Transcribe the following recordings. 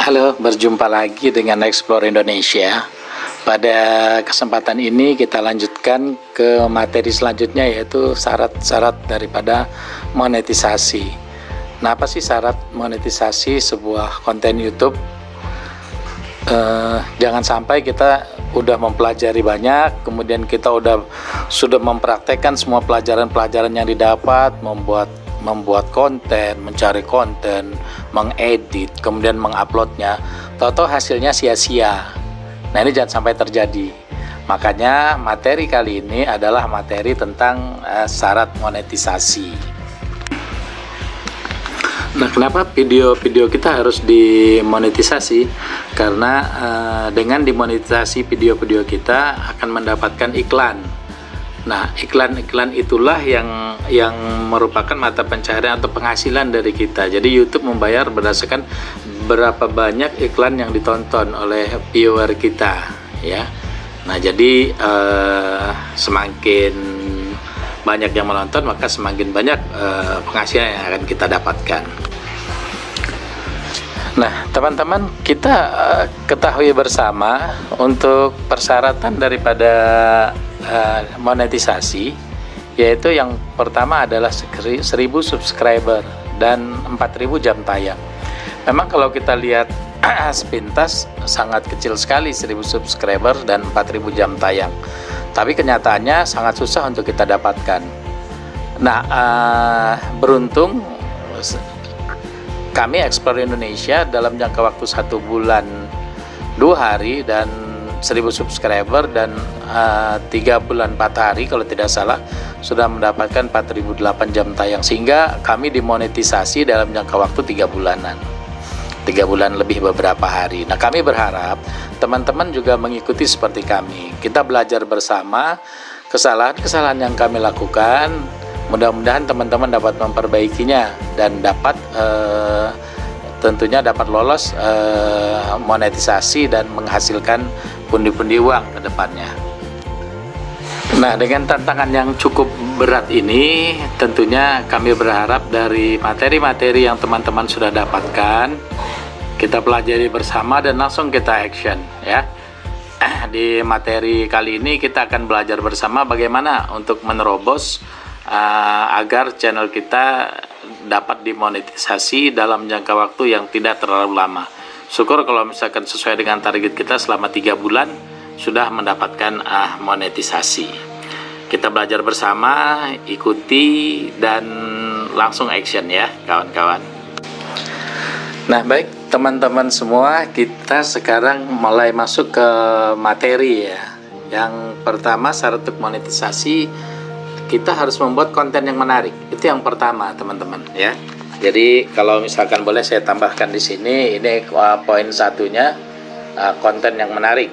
Halo, berjumpa lagi dengan Explore Indonesia. Pada kesempatan ini kita lanjutkan ke materi selanjutnya, yaitu syarat-syarat daripada monetisasi. Nah, apa sih syarat monetisasi sebuah konten YouTube? Jangan sampai kita udah mempelajari banyak, kemudian kita sudah mempraktekkan semua pelajaran-pelajaran yang didapat, membuat konten, mencari konten, mengedit, kemudian menguploadnya, tahu-tahu hasilnya sia-sia. Nah, ini jangan sampai terjadi. Makanya materi kali ini adalah materi tentang syarat monetisasi. Nah, kenapa video-video kita harus dimonetisasi? Karena dengan dimonetisasi video-video kita akan mendapatkan iklan. Nah, iklan-iklan itulah yang merupakan mata pencaharian atau penghasilan dari kita. Jadi YouTube membayar berdasarkan berapa banyak iklan yang ditonton oleh viewer kita, ya. Nah, jadi semakin banyak yang menonton, maka semakin banyak penghasilan yang akan kita dapatkan. Nah, teman-teman, kita ketahui bersama untuk persyaratan daripada monetisasi, yaitu yang pertama adalah 1000 subscriber dan 4000 jam tayang. Memang kalau kita lihat sepintas sangat kecil sekali 1000 subscriber dan 4000 jam tayang, tapi kenyataannya sangat susah untuk kita dapatkan. Nah, beruntung kami Explore Indonesia dalam jangka waktu 1 bulan 2 hari dan 1000 subscriber dan 3 bulan 4 hari kalau tidak salah sudah mendapatkan 4008 jam tayang, sehingga kami dimonetisasi dalam jangka waktu 3 bulanan, 3 bulan lebih beberapa hari. Nah, kami berharap teman-teman juga mengikuti seperti kami. Kita belajar bersama kesalahan-kesalahan yang kami lakukan. Mudah-mudahan teman-teman dapat memperbaikinya dan dapat tentunya dapat lolos monetisasi dan menghasilkan pundi-pundi uang ke depannya. Nah, dengan tantangan yang cukup berat ini, tentunya kami berharap dari materi-materi yang teman-teman sudah dapatkan, kita pelajari bersama dan langsung kita action, ya. Di materi kali ini kita akan belajar bersama bagaimana untuk menerobos agar channel kita dapat dimonetisasi dalam jangka waktu yang tidak terlalu lama. Syukur kalau misalkan sesuai dengan target kita selama 3 bulan sudah mendapatkan monetisasi. Kita belajar bersama, ikuti dan langsung action, ya kawan-kawan. Nah, baik teman-teman semua, kita sekarang mulai masuk ke materi, ya. Yang pertama, syarat untuk monetisasi, kita harus membuat konten yang menarik. Itu yang pertama, teman-teman, ya. Jadi kalau misalkan boleh saya tambahkan di sini, ini poin satunya, konten yang menarik.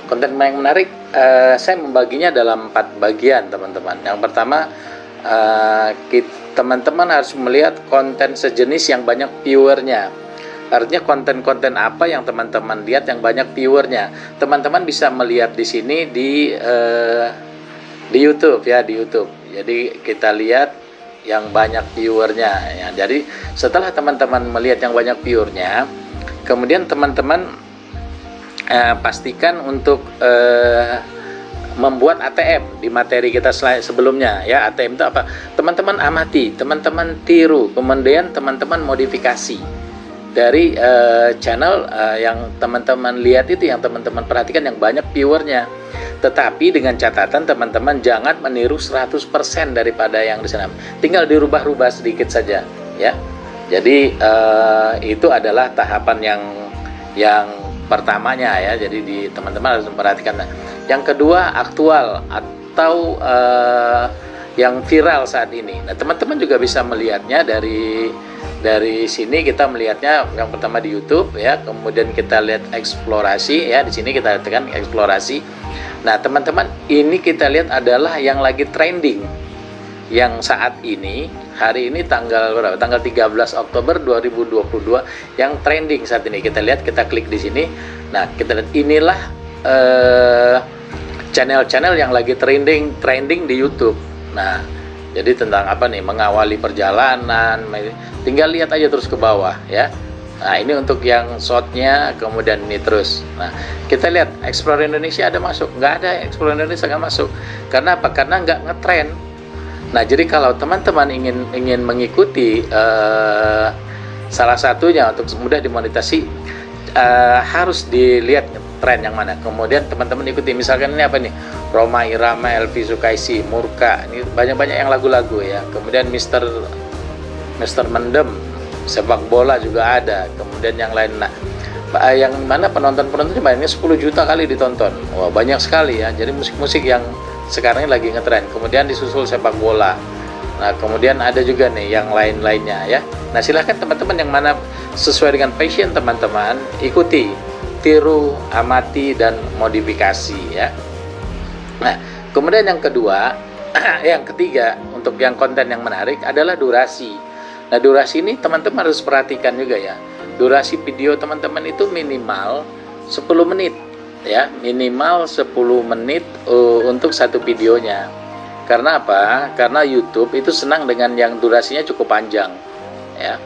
Konten yang menarik, saya membaginya dalam 4 bagian, teman-teman. Yang pertama, teman-teman harus melihat konten sejenis yang banyak viewernya. Artinya konten-konten apa yang teman-teman lihat yang banyak viewernya. Teman-teman bisa melihat di sini di YouTube, ya, di YouTube. Jadi kita lihat yang banyak viewernya, ya. Jadi setelah teman-teman melihat yang banyak viewernya, kemudian teman-teman pastikan untuk membuat ATM di materi kita sebelumnya, ya. ATM itu apa? Teman-teman amati, teman-teman tiru, kemudian teman-teman modifikasi dari channel yang teman-teman lihat itu, yang teman-teman perhatikan yang banyak viewernya. Tetapi dengan catatan teman-teman jangan meniru 100% daripada yang di sana. Tinggal dirubah-rubah sedikit saja, ya. Jadi itu adalah tahapan yang pertamanya, ya. Jadi teman-teman harus memperhatikan. Yang kedua, aktual atau yang viral saat ini. Nah, teman-teman juga bisa melihatnya dari sini. Kita melihatnya yang pertama di YouTube, ya. Kemudian kita lihat eksplorasi, ya. Di sini kita tekan eksplorasi. Nah, teman-teman, ini kita lihat adalah yang lagi trending, yang saat ini, hari ini tanggal berapa? Tanggal 13 Oktober 2022 yang trending saat ini. Kita lihat, kita klik di sini. Nah, kita lihat inilah channel-channel yang lagi trending di YouTube. Nah, jadi tentang apa nih? Mengawali perjalanan. Tinggal lihat aja terus ke bawah, ya. Nah, ini untuk yang shortnya, kemudian ini terus. Nah, kita lihat Explore Indonesia ada masuk, nggak ada Explore Indonesia nggak masuk. Karena apa? Karena nggak ngetrend. Nah, jadi kalau teman-teman ingin mengikuti salah satunya untuk mudah dimonetasi, harus dilihat tren yang mana. Kemudian teman-teman ikuti. Misalkan ini apa nih? Roma Irama, Elvi Sukaisi, Murka. Ini banyak-banyak yang lagu-lagu ya. Kemudian Mister Mendem, sepak bola juga ada. Kemudian yang lain. Nah, yang mana penonton-penontonnya banyaknya 10 juta kali ditonton. Wah, banyak sekali ya. Jadi musik-musik yang sekarang ini lagi ngetren. Kemudian disusul sepak bola. Nah, kemudian ada juga nih yang lain-lainnya ya. Nah, silahkan teman-teman yang mana sesuai dengan passion teman-teman, ikuti, tiru, amati, dan modifikasi ya. Nah, kemudian yang kedua, yang ketiga, untuk yang konten yang menarik adalah durasi. Nah, durasi ini teman-teman harus perhatikan juga ya. Durasi video teman-teman itu minimal 10 menit ya, minimal 10 menit untuk satu videonya. Karena apa? Karena YouTube itu senang dengan yang durasinya cukup panjang ya.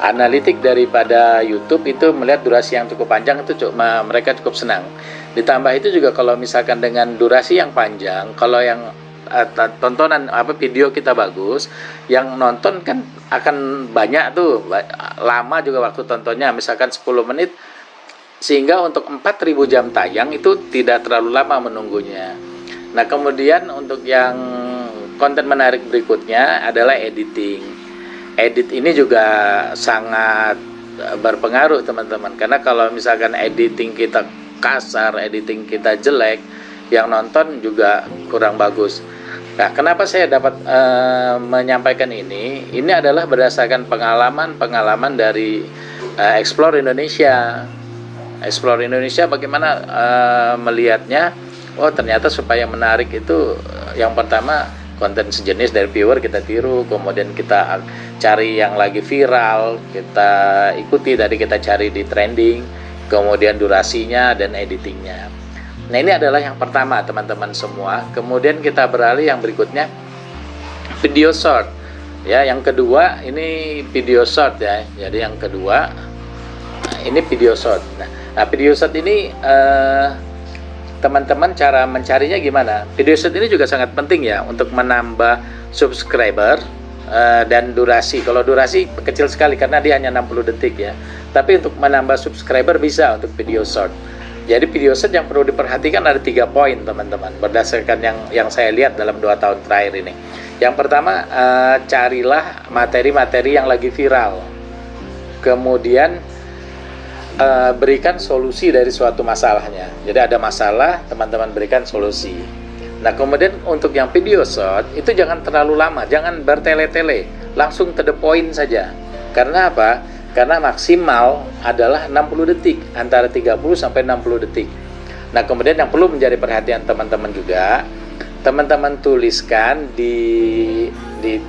Analitik daripada YouTube itu melihat durasi yang cukup panjang itu mereka cukup senang. Ditambah itu juga kalau misalkan dengan durasi yang panjang, kalau yang tontonan video kita bagus, yang nonton kan akan banyak tuh, lama juga waktu tontonnya, misalkan 10 menit, sehingga untuk 4.000 jam tayang itu tidak terlalu lama menunggunya. Nah, kemudian untuk yang konten menarik berikutnya adalah editing. Edit ini juga sangat berpengaruh teman-teman, karena kalau misalkan editing kita kasar, editing kita jelek, yang nonton juga kurang bagus. Nah, kenapa saya dapat menyampaikan ini? Ini adalah berdasarkan pengalaman dari Explore Indonesia. Explore Indonesia bagaimana melihatnya? Oh, ternyata supaya menarik itu yang pertama konten sejenis dari viewer kita tiru, kemudian kita cari yang lagi viral, kita ikuti, tadi kita cari di trending, kemudian durasinya dan editingnya. Nah, ini adalah yang pertama teman-teman semua. Kemudian kita beralih yang berikutnya, video short ya. Yang kedua ini video short ya. Jadi yang kedua ini video short. Nah, video short ini teman-teman cara mencarinya gimana? Video short ini juga sangat penting ya untuk menambah subscriber dan durasi. Kalau durasi kecil sekali karena dia hanya 60 detik ya. Tapi untuk menambah subscriber bisa untuk video short. Jadi video short yang perlu diperhatikan ada 3 poin teman-teman, berdasarkan yang saya lihat dalam 2 tahun terakhir ini. Yang pertama, carilah materi-materi yang lagi viral. Kemudian berikan solusi dari suatu masalahnya. Jadi ada masalah, teman-teman berikan solusi. Nah, kemudian untuk yang video short itu jangan terlalu lama, jangan bertele-tele, langsung to the point saja. Karena apa? Karena maksimal adalah 60 detik, antara 30 sampai 60 detik. Nah, kemudian yang perlu menjadi perhatian teman-teman juga, teman-teman tuliskan di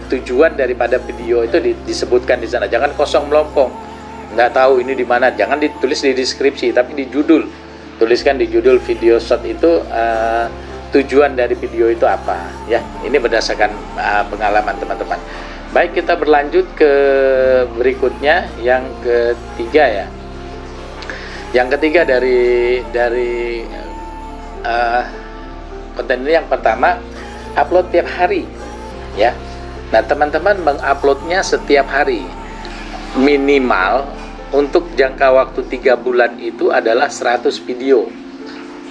tujuan daripada video itu disebutkan di sana. Jangan kosong melompong. Nggak tahu ini di mana, jangan ditulis di deskripsi, tapi di judul. Tuliskan di judul video short itu tujuan dari video itu apa ya. Ini berdasarkan pengalaman teman-teman. Baik, kita berlanjut ke berikutnya, yang ketiga ya. Yang ketiga dari konten ini, yang pertama, upload tiap hari ya. Nah, teman-teman menguploadnya setiap hari. Minimal untuk jangka waktu 3 bulan itu adalah 100 video.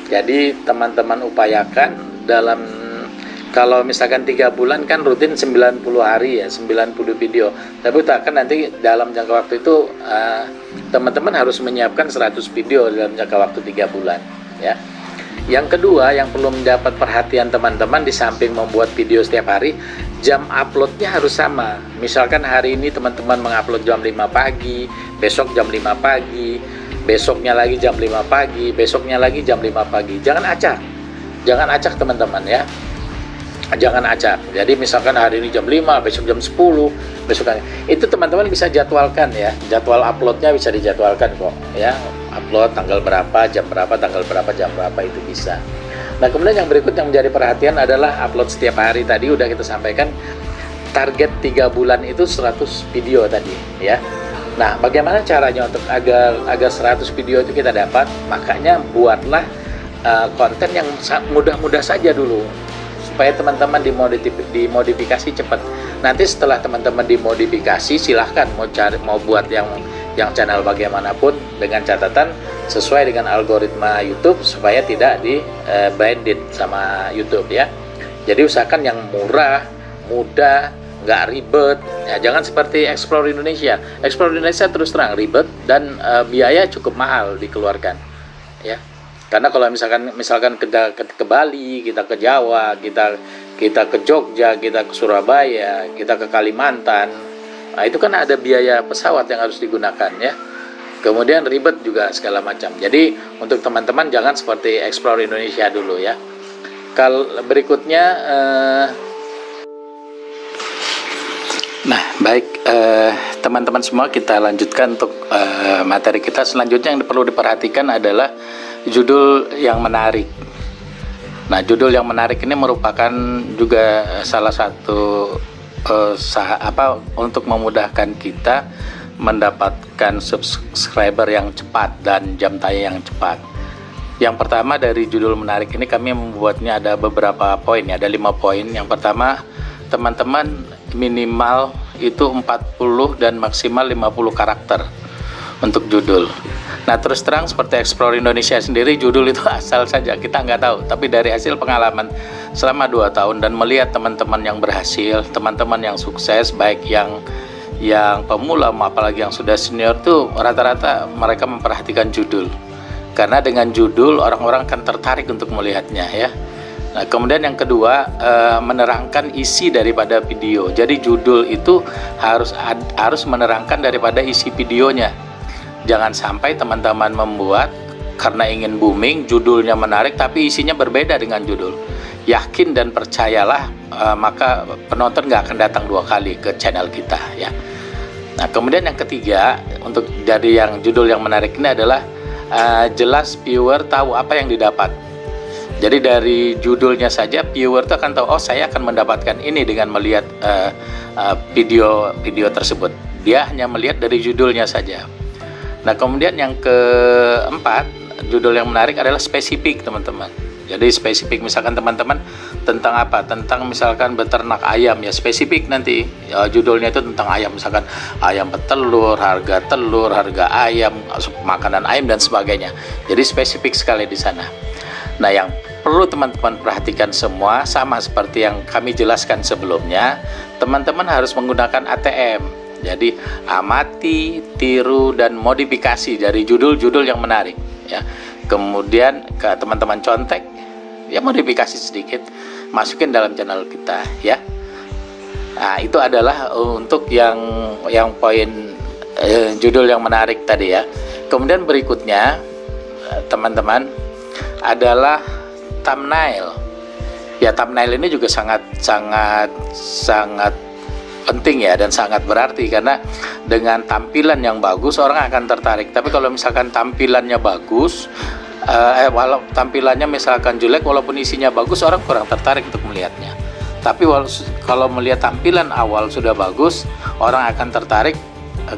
Jadi teman-teman upayakan dalam, kalau misalkan 3 bulan kan rutin 90 hari ya, 90 video. Tapi kan nanti dalam jangka waktu itu teman-teman harus menyiapkan 100 video dalam jangka waktu 3 bulan ya. Yang kedua yang perlu mendapat perhatian teman-teman, di samping membuat video setiap hari, jam uploadnya harus sama. Misalkan hari ini teman-teman mengupload jam 5 pagi, besok jam 5 pagi, besoknya lagi jam 5 pagi, besoknya lagi jam 5 pagi. Jangan acak teman-teman ya. Jangan acak. Jadi misalkan hari ini jam 5, besok jam 10, besok itu teman-teman bisa jadwalkan ya. Jadwal uploadnya bisa dijadwalkan kok ya. Upload tanggal berapa, jam berapa, tanggal berapa, jam berapa, itu bisa. Nah, kemudian yang berikut yang menjadi perhatian adalah upload setiap hari. Tadi udah kita sampaikan target 3 bulan itu 100 video tadi ya. Nah, bagaimana caranya untuk agar 100 video itu kita dapat? Makanya buatlah konten yang mudah-mudah saja dulu, supaya teman-teman dimodifikasi cepat. Nanti setelah teman-teman dimodifikasi, silahkan mau buat yang channel bagaimanapun, dengan catatan sesuai dengan algoritma YouTube supaya tidak di branded sama YouTube ya. Jadi usahakan yang murah, mudah, nggak ribet ya. Jangan seperti Explore Indonesia. Explore Indonesia terus terang ribet dan biaya cukup mahal dikeluarkan ya. Karena kalau misalkan kita ke Bali, kita ke Jawa, kita ke Jogja, kita ke Surabaya, kita ke Kalimantan, nah itu kan ada biaya pesawat yang harus digunakan ya. Kemudian ribet juga segala macam. Jadi untuk teman-teman jangan seperti Explore Indonesia dulu ya. Kalau berikutnya nah, baik teman-teman semua, kita lanjutkan untuk materi kita. Selanjutnya yang perlu diperhatikan adalah judul yang menarik. Nah, judul yang menarik ini merupakan juga salah satu untuk memudahkan kita mendapatkan subscriber yang cepat dan jam tayang yang cepat. Yang pertama, dari judul menarik ini kami membuatnya ada beberapa poin ya, ada 5 poin. Yang pertama, teman-teman minimal itu 40 dan maksimal 50 karakter untuk judul. Nah, terus terang seperti Explore Indonesia sendiri, judul itu asal saja, kita nggak tahu. Tapi dari hasil pengalaman selama 2 tahun dan melihat teman-teman yang berhasil, teman-teman yang sukses, baik yang pemula apalagi yang sudah senior, tuh rata-rata mereka memperhatikan judul. Karena dengan judul orang-orang akan tertarik untuk melihatnya ya. Nah, kemudian yang kedua, menerangkan isi daripada video. Jadi judul itu harus menerangkan daripada isi videonya. Jangan sampai teman-teman membuat karena ingin booming, judulnya menarik tapi isinya berbeda dengan judul. Yakin dan percayalah, maka penonton nggak akan datang 2 kali ke channel kita ya. Nah, kemudian yang ketiga, untuk dari yang judul yang menarik ini adalah jelas viewer tahu apa yang didapat. Jadi dari judulnya saja viewer itu akan tahu, oh saya akan mendapatkan ini dengan melihat video tersebut. Dia hanya melihat dari judulnya saja. Nah, kemudian yang keempat, judul yang menarik adalah spesifik teman-teman. Jadi spesifik, misalkan teman-teman tentang apa? Tentang misalkan beternak ayam ya, spesifik nanti ya, judulnya itu tentang ayam, misalkan ayam petelur, harga ayam, makanan ayam dan sebagainya. Jadi spesifik sekali di sana. Nah, yang perlu teman-teman perhatikan semua sama seperti yang kami jelaskan sebelumnya, teman-teman harus menggunakan ATM. Jadi amati, tiru dan modifikasi dari judul-judul yang menarik ya. Kemudian ke teman-teman contek ya, modifikasi sedikit, masukin dalam channel kita ya. Nah, itu adalah untuk yang poin judul yang menarik tadi ya. Kemudian berikutnya teman-teman adalah thumbnail. Ya, thumbnail ini juga sangat penting ya, dan sangat berarti, karena dengan tampilan yang bagus orang akan tertarik. Tapi kalau misalkan tampilannya bagus, walau tampilannya misalkan jelek, walaupun isinya bagus, orang kurang tertarik untuk melihatnya. Tapi kalau melihat tampilan awal sudah bagus, orang akan tertarik.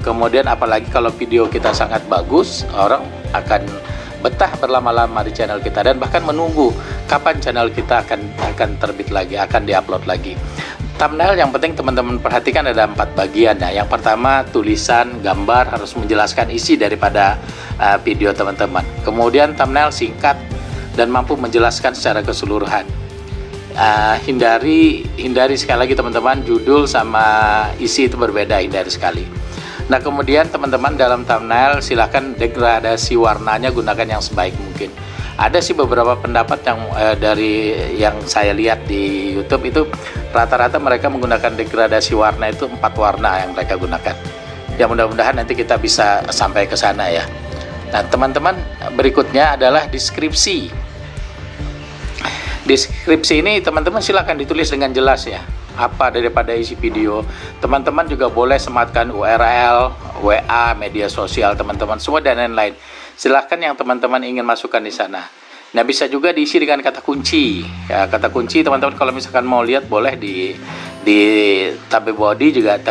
Kemudian apalagi kalau video kita sangat bagus, orang akan betah berlama-lama di channel kita dan bahkan menunggu kapan channel kita akan terbit lagi, akan diupload lagi. Thumbnail yang penting teman-teman perhatikan ada 4 bagian ya. Yang pertama, tulisan, gambar harus menjelaskan isi daripada video teman-teman. Kemudian thumbnail singkat dan mampu menjelaskan secara keseluruhan. Hindari sekali lagi teman-teman, judul sama isi itu berbeda, hindari sekali. Nah, kemudian teman-teman dalam thumbnail silahkan degradasi warnanya gunakan yang sebaik mungkin. Ada sih beberapa pendapat dari yang saya lihat di YouTube itu rata-rata mereka menggunakan degradasi warna itu 4 warna yang mereka gunakan. Ya, mudah-mudahan nanti kita bisa sampai ke sana ya. Nah, teman-teman, berikutnya adalah deskripsi. Deskripsi ini teman-teman silakan ditulis dengan jelas ya, apa daripada isi video. Teman-teman juga boleh sematkan URL, WA, media sosial teman-teman semua dan lain-lain. Silahkan yang teman-teman ingin masukkan di sana. Nah, bisa juga diisi dengan kata kunci. Ya, kata kunci teman-teman kalau misalkan mau lihat boleh Di Tabibody juga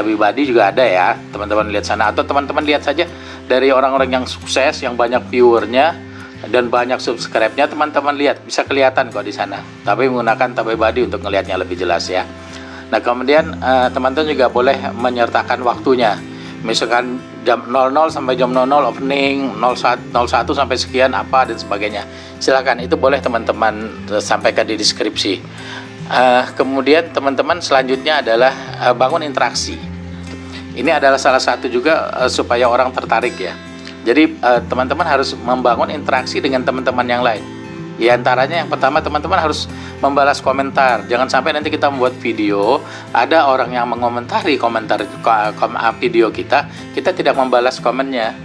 ada ya, teman-teman lihat sana, atau teman-teman lihat saja dari orang-orang yang sukses, yang banyak viewernya dan banyak subscribe-nya, teman-teman lihat, bisa kelihatan kok di sana. Tapi menggunakan Tabibody untuk melihatnya lebih jelas ya. Nah, kemudian teman-teman juga boleh menyertakan waktunya. Misalkan jam 00 sampai jam 00 opening, 01 sampai sekian apa dan sebagainya. Silakan, itu boleh teman-teman sampaikan di deskripsi. Kemudian teman-teman selanjutnya adalah bangun interaksi. Ini adalah salah satu juga supaya orang tertarik ya. Jadi teman-teman harus membangun interaksi dengan teman-teman yang lain. Di antaranya yang pertama, teman-teman harus membalas komentar. Jangan sampai nanti kita membuat video, ada orang yang mengomentari video kita tidak membalas komennya.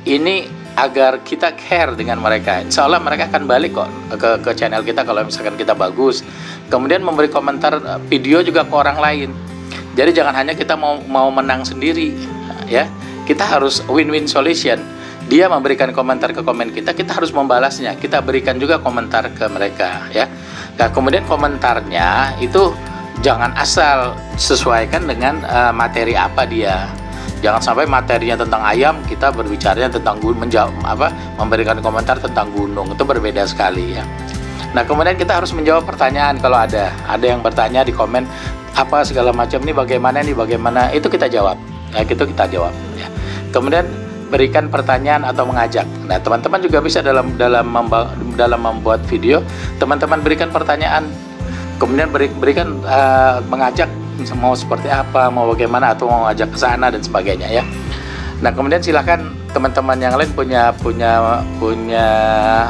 Ini agar kita care dengan mereka. Insya Allah mereka akan balik kok ke channel kita kalau misalkan kita bagus. Kemudian memberi komentar video juga ke orang lain. Jadi jangan hanya kita mau menang sendiri ya. Kita harus win-win solution. Dia memberikan komentar ke komen kita harus membalasnya. Kita berikan juga komentar ke mereka ya. Nah, kemudian komentarnya itu jangan asal, sesuaikan dengan materi apa dia. Jangan sampai materinya tentang ayam, kita berbicaranya tentang memberikan komentar tentang gunung. Itu berbeda sekali ya. Nah, kemudian kita harus menjawab pertanyaan kalau ada yang bertanya di komen apa segala macam, ini bagaimana, itu kita jawab. Ya, itu kita jawab ya. Kemudian berikan pertanyaan atau mengajak. Nah, teman-teman juga bisa dalam membuat video, teman-teman berikan pertanyaan, kemudian berikan mengajak, mau seperti apa, mau bagaimana, atau mau ajak ke sana dan sebagainya ya. Nah, kemudian silakan teman-teman yang lain punya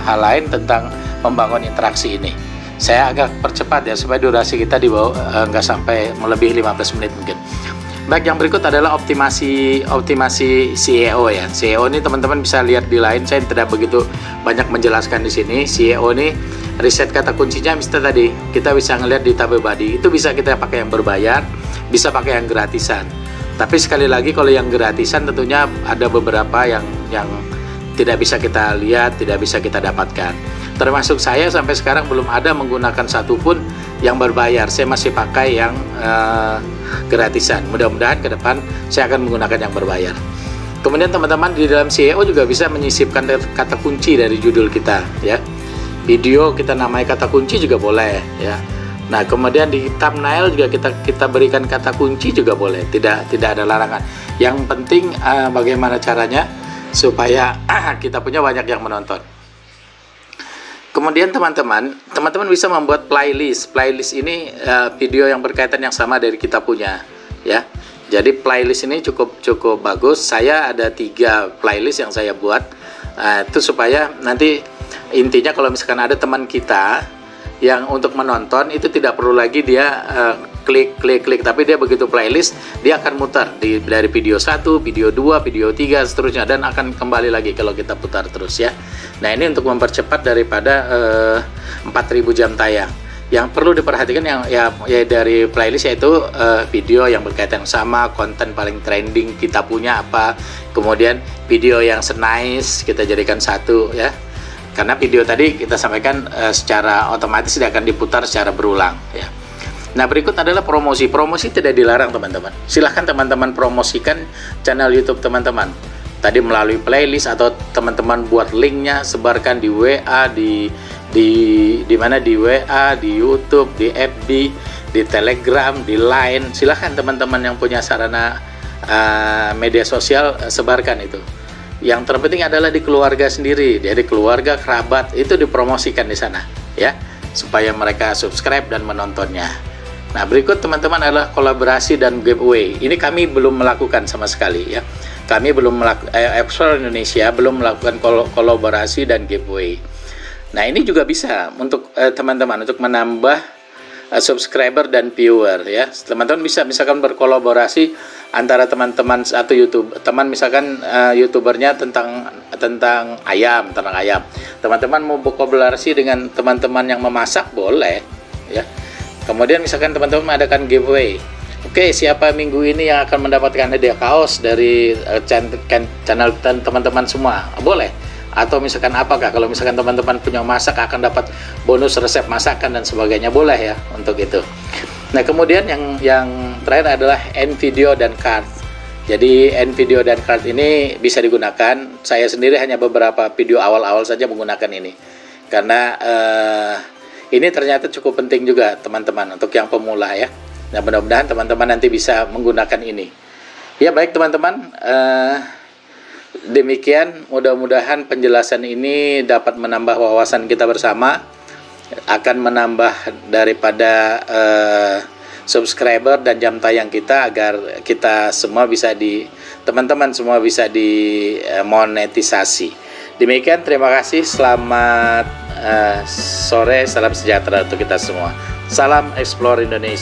hal lain tentang membangun interaksi ini. Saya agak percepat ya supaya durasi kita di bawah nggak sampai melebihi 15 menit mungkin. Baik, yang berikut adalah optimasi SEO ya. SEO ini teman-teman bisa lihat di lain, saya tidak begitu banyak menjelaskan di sini. SEO ini riset kata kuncinya, misalnya tadi kita bisa ngelihat di Tabibody, itu bisa kita pakai yang berbayar, bisa pakai yang gratisan. Tapi sekali lagi kalau yang gratisan tentunya ada beberapa yang tidak bisa kita lihat, tidak bisa kita dapatkan. Termasuk saya sampai sekarang belum ada menggunakan satupun yang berbayar. Saya masih pakai yang gratisan. Mudah-mudahan ke depan saya akan menggunakan yang berbayar. Kemudian teman-teman di dalam SEO juga bisa menyisipkan kata kunci dari judul kita ya. Video kita namai kata kunci juga boleh ya. Nah, kemudian di thumbnail juga kita berikan kata kunci juga boleh. Tidak ada larangan. Yang penting bagaimana caranya supaya kita punya banyak yang menonton. Kemudian teman-teman bisa membuat playlist. Playlist ini video yang berkaitan yang sama dari kita punya ya. Jadi playlist ini cukup bagus. Saya ada 3 playlist yang saya buat. Itu supaya nanti intinya kalau misalkan ada teman kita yang untuk menonton, itu tidak perlu lagi dia klik, tapi dia begitu playlist dia akan muter dari video 1, video 2, video 3 seterusnya, dan akan kembali lagi kalau kita putar terus ya. Nah, ini untuk mempercepat daripada 4000 jam tayang. Yang perlu diperhatikan ya dari playlist yaitu video yang berkaitan sama, konten paling trending kita punya apa, kemudian video yang senice kita jadikan satu ya. Karena video tadi kita sampaikan secara otomatis tidak akan diputar secara berulang ya. Nah, berikut adalah promosi. Promosi tidak dilarang teman-teman. Silahkan teman-teman promosikan channel YouTube teman-teman. Tadi melalui playlist atau teman-teman buat linknya, sebarkan di WA, di mana, di WA, di YouTube, di FB, di Telegram, di Line. Silahkan teman-teman yang punya sarana media sosial sebarkan itu. Yang terpenting adalah di keluarga sendiri, jadi keluarga, kerabat itu dipromosikan di sana ya, supaya mereka subscribe dan menontonnya. Nah, berikut teman-teman adalah kolaborasi dan giveaway. Ini kami belum melakukan sama sekali ya. Kami belum melakukan, Explore Indonesia belum melakukan kolaborasi dan giveaway. Nah, ini juga bisa untuk teman-teman untuk menambah subscriber dan viewer ya. Teman-teman bisa misalkan berkolaborasi antara teman-teman atau teman misalkan YouTubernya tentang ayam. Teman-teman mau berkolaborasi dengan teman-teman yang memasak boleh ya. Kemudian misalkan teman-teman mengadakan giveaway. Oke, siapa minggu ini yang akan mendapatkan hadiah kaos dari channel teman-teman semua? Boleh. Atau misalkan apakah kalau misalkan teman-teman punya masak akan dapat bonus resep masakan dan sebagainya, boleh ya untuk itu. Nah, kemudian yang terakhir adalah NVideo dan Card. Jadi NVideo dan Card ini bisa digunakan. Saya sendiri hanya beberapa video awal-awal saja menggunakan ini, karena ini ternyata cukup penting juga teman-teman untuk yang pemula ya. Nah, mudah-mudahan teman-teman nanti bisa menggunakan ini. Ya baik teman-teman, demikian mudah-mudahan penjelasan ini dapat menambah wawasan kita bersama, akan menambah daripada subscriber dan jam tayang kita, agar kita semua bisa teman-teman semua bisa dimonetisasi. Demikian, terima kasih, selamat sore, salam sejahtera untuk kita semua. Salam Explore Indonesia.